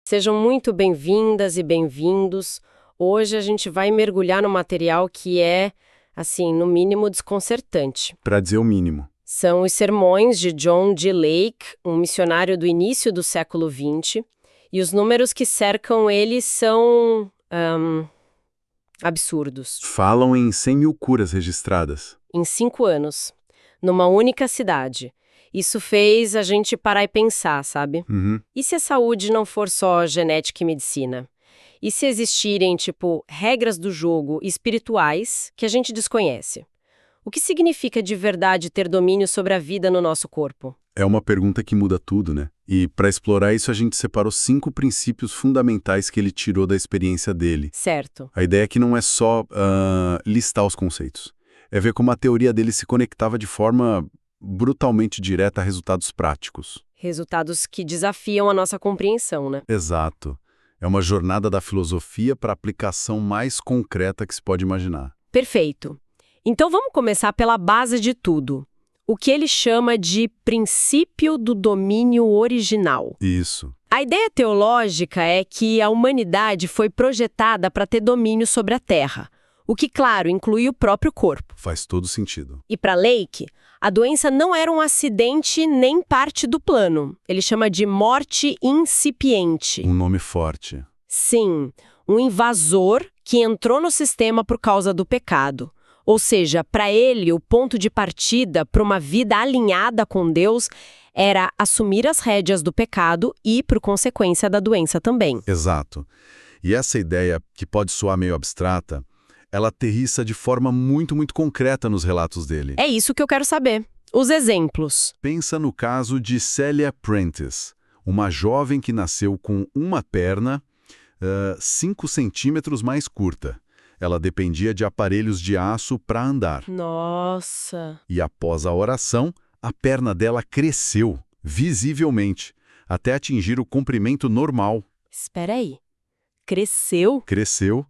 Sejam muito bem-vindas e bem-vindos. Hoje a gente vai mergulhar no material que é, assim, no mínimo desconcertante. Para dizer o mínimo. São os sermões de John G. Lake, um missionário do início do século XX, e os números que cercam ele são absurdos. Falam em 100 mil curas registradas. Em 5 anos, numa única cidade. Isso fez a gente parar e pensar, sabe? Uhum. E se a saúde não for só genética e medicina? E se existirem, regras do jogo espirituais que a gente desconhece? O que significa de verdade ter domínio sobre a vida no nosso corpo? É uma pergunta que muda tudo, né? E para explorar isso a gente separou 5 princípios fundamentais que ele tirou da experiência dele. Certo. A ideia aqui não é só listar os conceitos. É ver como a teoria dele se conectava de forma brutalmente direta a resultados práticos. Resultados que desafiam a nossa compreensão, né? Exato. É uma jornada da filosofia para a aplicação mais concreta que se pode imaginar. Perfeito. Então vamos começar pela base de tudo. O que ele chama de princípio do domínio original. Isso. A ideia teológica é que a humanidade foi projetada para ter domínio sobre a Terra, o que, claro, inclui o próprio corpo. Faz todo sentido. E para Lake, a doença não era um acidente nem parte do plano. Ele chama de morte incipiente. Um nome forte. Sim, um invasor que entrou no sistema por causa do pecado. Ou seja, para ele, o ponto de partida para uma vida alinhada com Deus era assumir as rédeas do pecado e, por consequência, da doença também. Exato. E essa ideia, que pode soar meio abstrata, ela aterrissa de forma muito concreta nos relatos dele. É isso que eu quero saber. Os exemplos. Pensa no caso de Celia Prentice, uma jovem que nasceu com uma perna 5 centímetros mais curta. Ela dependia de aparelhos de aço para andar. Nossa! E após a oração, a perna dela cresceu, visivelmente, até atingir o comprimento normal. Espera aí. Cresceu? Cresceu.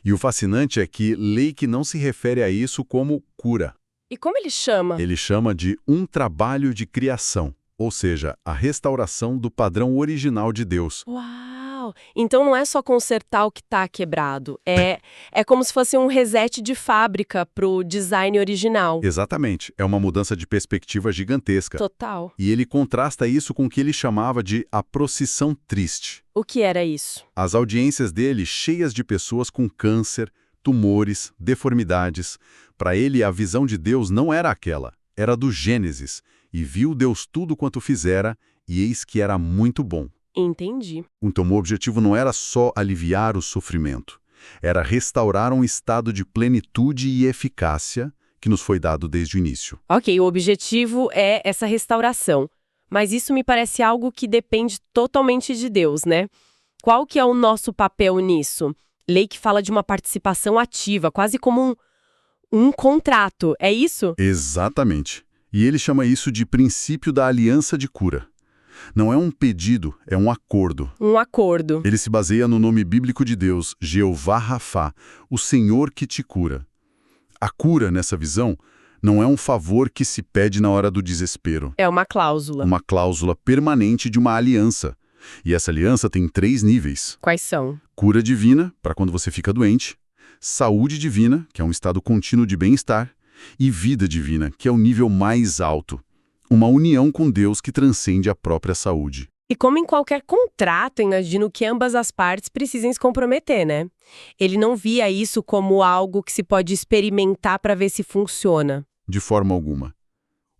E o fascinante é que Lake não se refere a isso como cura. E como ele chama? Ele chama de um trabalho de criação, ou seja, a restauração do padrão original de Deus. Uau! Então não é só consertar o que está quebrado. É como se fosse um reset de fábrica para o design original. Exatamente. É uma mudança de perspectiva gigantesca. Total. E ele contrasta isso com o que ele chamava de a procissão triste. O que era isso? As audiências dele cheias de pessoas com câncer, tumores, deformidades. Para ele, a visão de Deus não era aquela, era do Gênesis. E viu Deus tudo quanto fizera, e eis que era muito bom. Entendi. Então, o objetivo não era só aliviar o sofrimento. Era restaurar um estado de plenitude e eficácia que nos foi dado desde o início. Ok, o objetivo é essa restauração. Mas isso me parece algo que depende totalmente de Deus, né? Qual que é o nosso papel nisso? Lake fala de uma participação ativa, quase como um contrato, é isso? Exatamente. E ele chama isso de princípio da aliança de cura. Não é um pedido, é um acordo. Um acordo. Ele se baseia no nome bíblico de Deus, Jeová Rafá, o Senhor que te cura. A cura, nessa visão, não é um favor que se pede na hora do desespero. É uma cláusula. Uma cláusula permanente de uma aliança. E essa aliança tem 3 níveis. Quais são? Cura divina, para quando você fica doente. Saúde divina, que é um estado contínuo de bem-estar. E vida divina, que é o nível mais alto. Uma união com Deus que transcende a própria saúde. E como em qualquer contrato, imagino que ambas as partes precisem se comprometer, né? Ele não via isso como algo que se pode experimentar para ver se funciona. De forma alguma.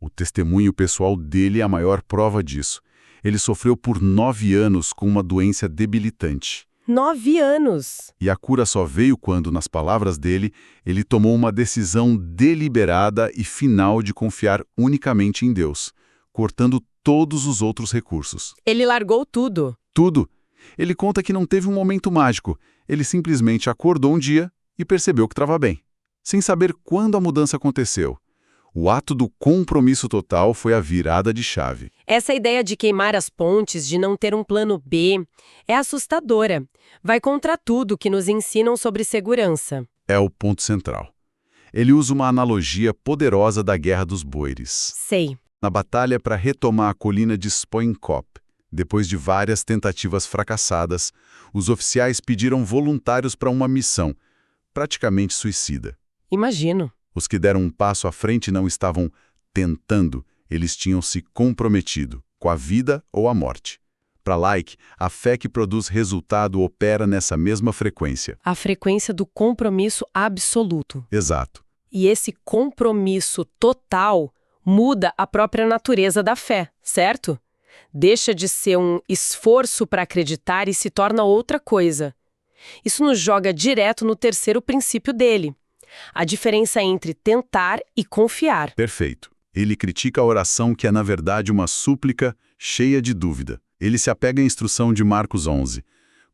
O testemunho pessoal dele é a maior prova disso. Ele sofreu por 9 anos com uma doença debilitante. 9 anos! E a cura só veio quando, nas palavras dele, ele tomou uma decisão deliberada e final de confiar unicamente em Deus, cortando todos os outros recursos. Ele largou tudo. Tudo. Ele conta que não teve um momento mágico. Ele simplesmente acordou um dia e percebeu que estava bem, sem saber quando a mudança aconteceu. O ato do compromisso total foi a virada de chave. Essa ideia de queimar as pontes, de não ter um plano B, é assustadora. Vai contra tudo que nos ensinam sobre segurança. É o ponto central. Ele usa uma analogia poderosa da Guerra dos Boeres. Sei. Na batalha para retomar a colina de Spoinkop, Depois de várias tentativas fracassadas, os oficiais pediram voluntários para uma missão, praticamente suicida. Imagino. Os que deram um passo à frente não estavam tentando, eles tinham se comprometido com a vida ou a morte. Para Laik, a fé que produz resultado opera nessa mesma frequência. A frequência do compromisso absoluto. Exato. E esse compromisso total muda a própria natureza da fé, certo? Deixa de ser um esforço para acreditar e se torna outra coisa. Isso nos joga direto no terceiro princípio dele. A diferença entre tentar e confiar. Perfeito. Ele critica a oração que é, na verdade, uma súplica cheia de dúvida. Ele se apega à instrução de Marcos 11.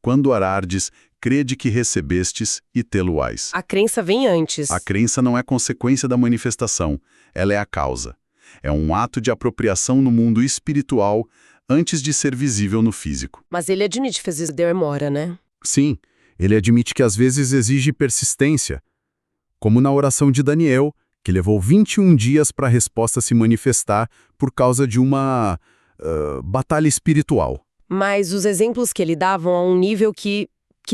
Quando orardes, crede que recebestes e tê-lo-ás. A crença vem antes. A crença não é consequência da manifestação, ela é a causa. É um ato de apropriação no mundo espiritual antes de ser visível no físico. Mas ele admite que às vezes demora, né? Sim, ele admite que às vezes exige persistência, como na oração de Daniel, que levou 21 dias para a resposta se manifestar por causa de uma batalha espiritual. Mas os exemplos que ele dá vão a um nível que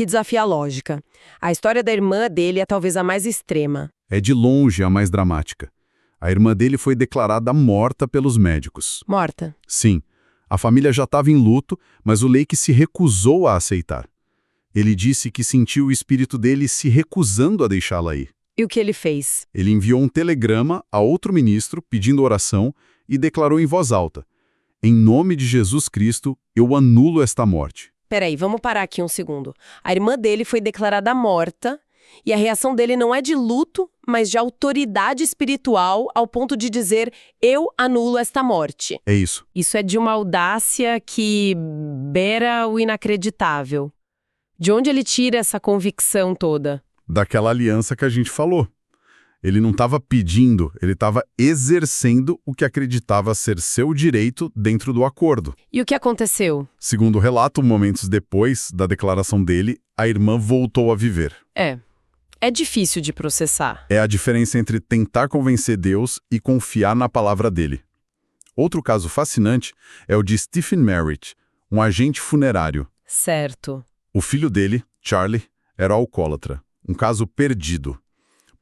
desafia a lógica. A história da irmã dele é talvez a mais extrema. É de longe a mais dramática. A irmã dele foi declarada morta pelos médicos. Morta. Sim, a família já estava em luto, mas o Lake se recusou a aceitar. Ele disse que sentiu o espírito dele se recusando a deixá-la ir. E o que ele fez? Ele enviou um telegrama a outro ministro pedindo oração e declarou em voz alta: "Em nome de Jesus Cristo, eu anulo esta morte." Peraí, vamos parar aqui um segundo. A irmã dele foi declarada morta e a reação dele não é de luto, mas de autoridade espiritual ao ponto de dizer: eu anulo esta morte. É isso. Isso é de uma audácia que beira o inacreditável. De onde ele tira essa convicção toda? Daquela aliança que a gente falou. Ele não estava pedindo, ele estava exercendo o que acreditava ser seu direito dentro do acordo. E o que aconteceu? Segundo o relato, momentos depois da declaração dele, a irmã voltou a viver. É difícil de processar. É a diferença entre tentar convencer Deus e confiar na palavra dele. Outro caso fascinante é o de Stephen Merritt, um agente funerário. Certo. O filho dele, Charlie, era alcoólatra. Um caso perdido.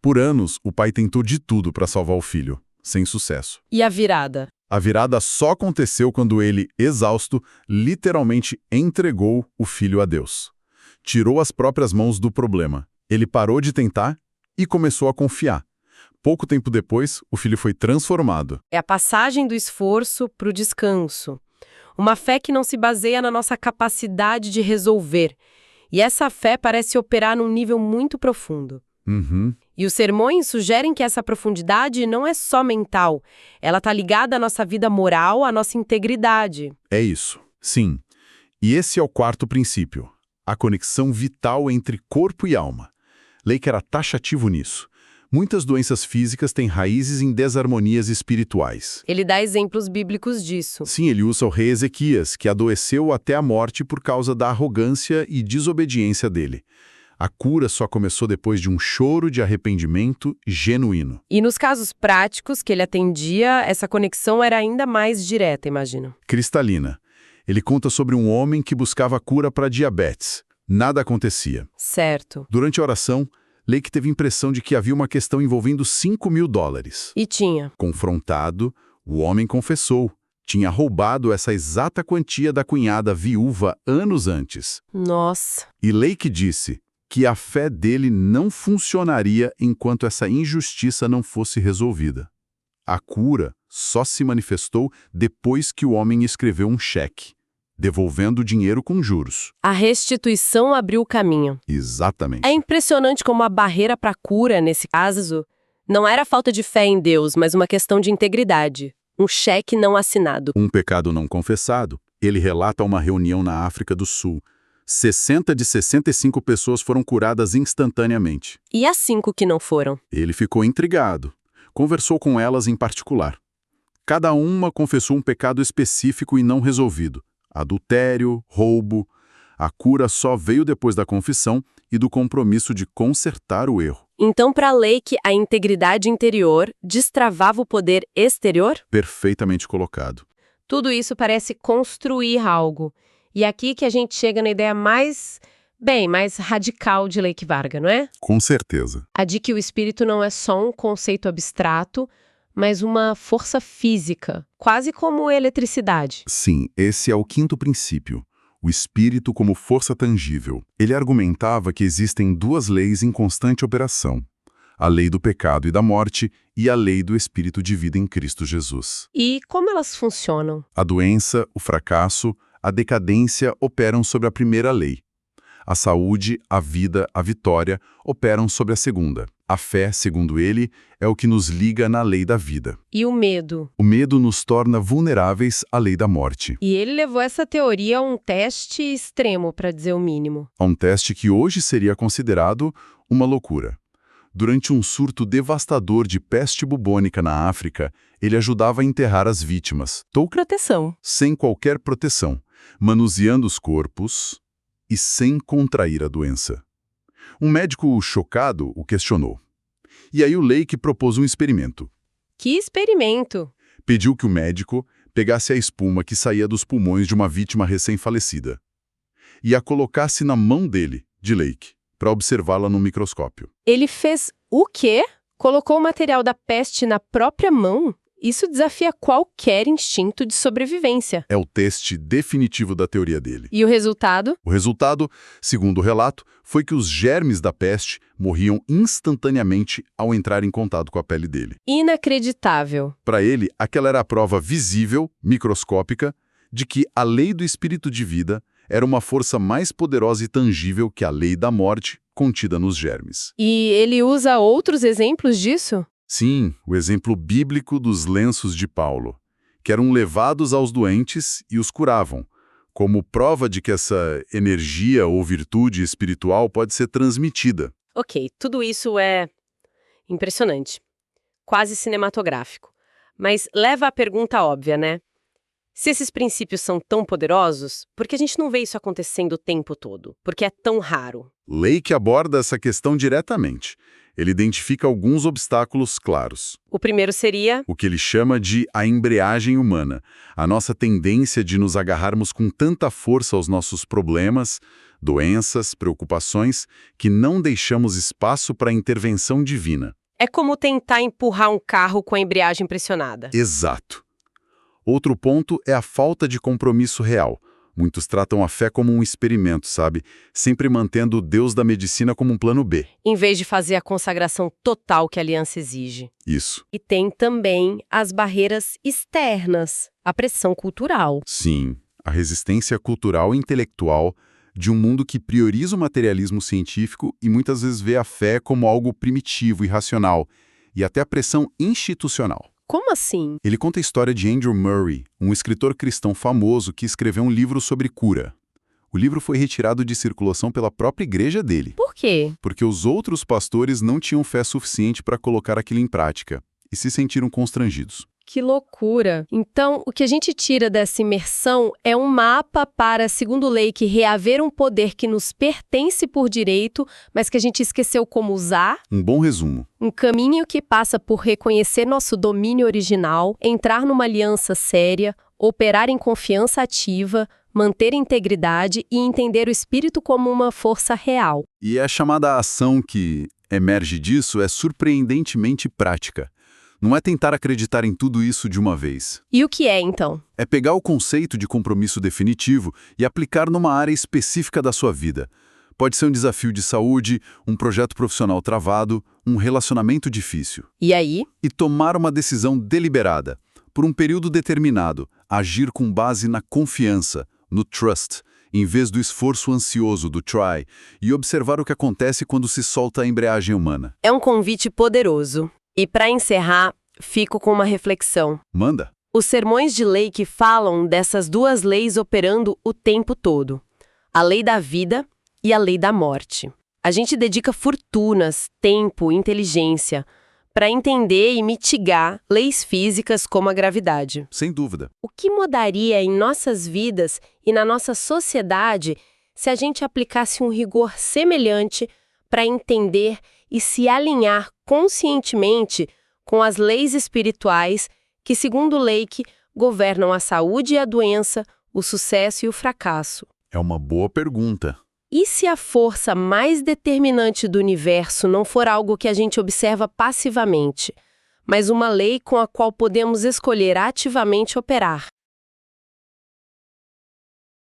Por anos, o pai tentou de tudo para salvar o filho, sem sucesso. E a virada? A virada só aconteceu quando ele, exausto, literalmente entregou o filho a Deus. Tirou as próprias mãos do problema. Ele parou de tentar e começou a confiar. Pouco tempo depois, o filho foi transformado. É a passagem do esforço para o descanso. Uma fé que não se baseia na nossa capacidade de resolver. E essa fé parece operar num nível muito profundo. E os sermões sugerem que essa profundidade não é só mental. Ela está ligada à nossa vida moral, à nossa integridade. É isso, sim. E esse é o quarto princípio, a conexão vital entre corpo e alma. Lake era taxativo nisso. Muitas doenças físicas têm raízes em desarmonias espirituais. Ele dá exemplos bíblicos disso. Sim, ele usa o rei Ezequias, que adoeceu até a morte por causa da arrogância e desobediência dele. A cura só começou depois de um choro de arrependimento genuíno. E nos casos práticos que ele atendia, essa conexão era ainda mais direta, imagino. Cristalina. Ele conta sobre um homem que buscava cura para diabetes. Nada acontecia. Certo. Durante a oração, Lake teve a impressão de que havia uma questão envolvendo $5.000. E tinha. Confrontado, o homem confessou. Tinha roubado essa exata quantia da cunhada viúva anos antes. Nossa. E Lake disse que a fé dele não funcionaria enquanto essa injustiça não fosse resolvida. A cura só se manifestou depois que o homem escreveu um cheque, devolvendo o dinheiro com juros. A restituição abriu o caminho. Exatamente. É impressionante como a barreira para a cura, nesse caso, não era falta de fé em Deus, mas uma questão de integridade. Um cheque não assinado. Um pecado não confessado. Ele relata uma reunião na África do Sul. 60 de 65 pessoas foram curadas instantaneamente. E as 5 que não foram? Ele ficou intrigado. Conversou com elas em particular. Cada uma confessou um pecado específico e não resolvido. Adultério, roubo. A cura só veio depois da confissão e do compromisso de consertar o erro. Então, para Lake, a integridade interior destravava o poder exterior? Perfeitamente colocado. Tudo isso parece construir algo. E aqui que a gente chega na ideia mais radical de Lake Varga, não é? Com certeza. A de que o espírito não é só um conceito abstrato, mas uma força física, quase como eletricidade. Sim, esse é o quinto princípio. O espírito como força tangível. Ele argumentava que existem duas leis em constante operação: a lei do pecado e da morte e a lei do espírito de vida em Cristo Jesus. E como elas funcionam? A doença, o fracasso, a decadência operam sobre a primeira lei. A saúde, a vida, a vitória operam sobre a segunda. A fé, segundo ele, é o que nos liga na lei da vida. E o medo? O medo nos torna vulneráveis à lei da morte. E ele levou essa teoria a um teste extremo, para dizer o mínimo. A um teste que hoje seria considerado uma loucura. Durante um surto devastador de peste bubônica na África, ele ajudava a enterrar as vítimas, Proteção. sem qualquer proteção, manuseando os corpos e sem contrair a doença. Um médico chocado o questionou. E aí o Lake propôs um experimento. Que experimento! Pediu que o médico pegasse a espuma que saía dos pulmões de uma vítima recém-falecida e a colocasse na mão dele, de Lake, para observá-la no microscópio. Ele fez o quê? Colocou o material da peste na própria mão? Isso desafia qualquer instinto de sobrevivência. É o teste definitivo da teoria dele. E o resultado? O resultado, segundo o relato, foi que os germes da peste morriam instantaneamente ao entrar em contato com a pele dele. Inacreditável. Para ele, aquela era a prova visível, microscópica, de que a lei do espírito de vida era uma força mais poderosa e tangível que a lei da morte contida nos germes. E ele usa outros exemplos disso? Sim, o exemplo bíblico dos lenços de Paulo, que eram levados aos doentes e os curavam, como prova de que essa energia ou virtude espiritual pode ser transmitida. Ok, tudo isso é impressionante, quase cinematográfico. Mas leva à pergunta óbvia, né? Se esses princípios são tão poderosos, por que a gente não vê isso acontecendo o tempo todo? Porque é tão raro. Lake aborda essa questão diretamente. Ele identifica alguns obstáculos claros. O primeiro seria... O que ele chama de a embreagem humana, a nossa tendência de nos agarrarmos com tanta força aos nossos problemas, doenças, preocupações, que não deixamos espaço para a intervenção divina. É como tentar empurrar um carro com a embreagem pressionada. Exato. Outro ponto é a falta de compromisso real. Muitos tratam a fé como um experimento, sabe? Sempre mantendo o Deus da medicina como um plano B. Em vez de fazer a consagração total que a aliança exige. Isso. E tem também as barreiras externas, a pressão cultural. Sim, a resistência cultural e intelectual de um mundo que prioriza o materialismo científico e muitas vezes vê a fé como algo primitivo e irracional, e até a pressão institucional. Como assim? Ele conta a história de Andrew Murray, um escritor cristão famoso que escreveu um livro sobre cura. O livro foi retirado de circulação pela própria igreja dele. Por quê? Porque os outros pastores não tinham fé suficiente para colocar aquilo em prática e se sentiram constrangidos. Que loucura! Então, o que a gente tira dessa imersão é um mapa para, segundo Lake, reaver um poder que nos pertence por direito, mas que a gente esqueceu como usar. Um bom resumo. Um caminho que passa por reconhecer nosso domínio original, entrar numa aliança séria, operar em confiança ativa, manter integridade e entender o espírito como uma força real. E a chamada ação que emerge disso é surpreendentemente prática. Não é tentar acreditar em tudo isso de uma vez. E o que é, então? É pegar o conceito de compromisso definitivo e aplicar numa área específica da sua vida. Pode ser um desafio de saúde, um projeto profissional travado, um relacionamento difícil. E aí? E tomar uma decisão deliberada, por um período determinado, agir com base na confiança, no trust, em vez do esforço ansioso do try, e observar o que acontece quando se solta a embreagem humana. É um convite poderoso. E para encerrar, fico com uma reflexão. Manda. Os sermões de Lake falam dessas duas leis operando o tempo todo. A lei da vida e a lei da morte. A gente dedica fortunas, tempo, inteligência para entender e mitigar leis físicas como a gravidade. Sem dúvida. O que mudaria em nossas vidas e na nossa sociedade se a gente aplicasse um rigor semelhante para entender e se alinhar conscientemente com as leis espirituais que, segundo Lake, governam a saúde e a doença, o sucesso e o fracasso. É uma boa pergunta. E se a força mais determinante do universo não for algo que a gente observa passivamente, mas uma lei com a qual podemos escolher ativamente operar?